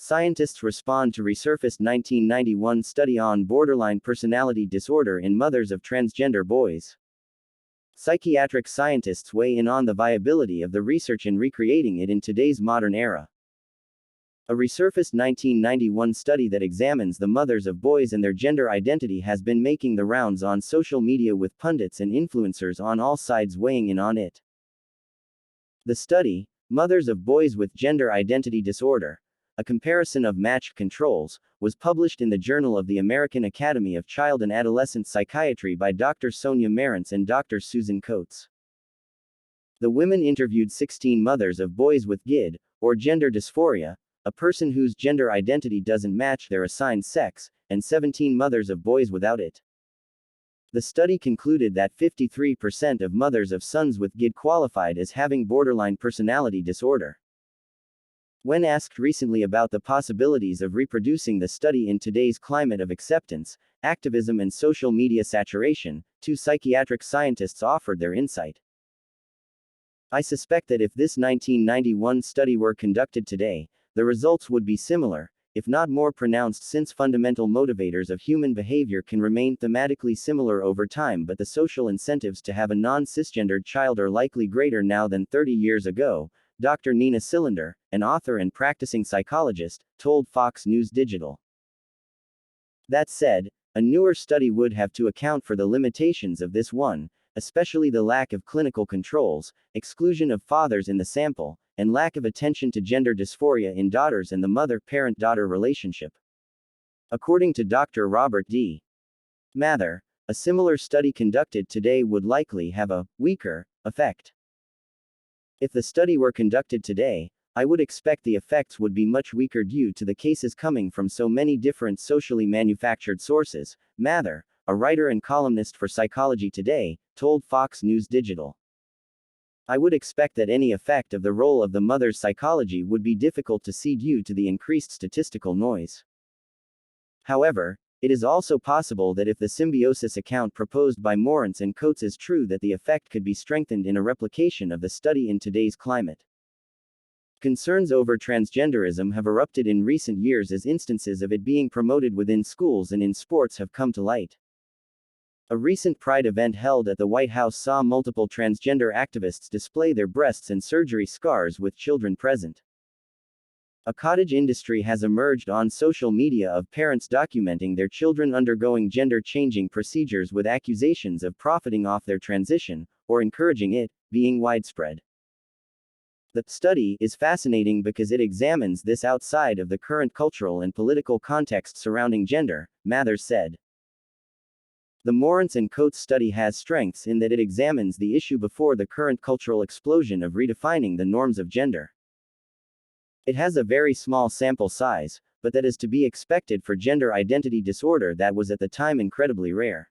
Scientists respond to resurfaced 1991 study on borderline personality disorder in mothers of transgender boys. Psychiatric scientists weigh in on the viability of the research in recreating it in today's modern era. A resurfaced 1991 study that examines the mothers of boys and their gender identity has been making the rounds on social media, with pundits and influencers on all sides weighing in on it. The study, Mothers of Boys with Gender Identity Disorder, a comparison of matched controls, was published in the Journal of the American Academy of Child and Adolescent Psychiatry by Dr. Sonia Marantz and Dr. Susan Coates. The women interviewed 16 mothers of boys with GID, or gender dysphoria, a person whose gender identity doesn't match their assigned sex, and 17 mothers of boys without it. The study concluded that 53% of mothers of sons with GID qualified as having borderline personality disorder. When asked recently about the possibilities of reproducing the study in today's climate of acceptance, activism, and social media saturation, two psychiatric scientists offered their insight. I suspect that if this 1991 study were conducted today, the results would be similar, if not more pronounced, since fundamental motivators of human behavior can remain thematically similar over time, but the social incentives to have a non-cisgendered child are likely greater now than 30 years ago, Dr. Nina Cylinder, an author and practicing psychologist, told Fox News Digital. That said, a newer study would have to account for the limitations of this one, especially the lack of clinical controls, exclusion of fathers in the sample, and lack of attention to gender dysphoria in daughters and the mother-parent-daughter relationship. According to Dr. Robert D. Mather, a similar study conducted today would likely have a weaker effect. If the study were conducted today, I would expect the effects would be much weaker due to the cases coming from so many different socially manufactured sources, Mather, a writer and columnist for Psychology Today, told Fox News Digital. I would expect that any effect of the role of the mother's psychology would be difficult to see due to the increased statistical noise. However, it is also possible that if the symbiosis account proposed by Marantz and Coates is true, that the effect could be strengthened in a replication of the study in today's climate. Concerns over transgenderism have erupted in recent years as instances of it being promoted within schools and in sports have come to light. A recent Pride event held at the White House saw multiple transgender activists display their breasts and surgery scars with children present. A cottage industry has emerged on social media of parents documenting their children undergoing gender-changing procedures with accusations of profiting off their transition, or encouraging it, being widespread. The study is fascinating because it examines this outside of the current cultural and political context surrounding gender, Mather said. The Marantz and Coates study has strengths in that it examines the issue before the current cultural explosion of redefining the norms of gender. It has a very small sample size, but that is to be expected for gender identity disorder that was at the time incredibly rare.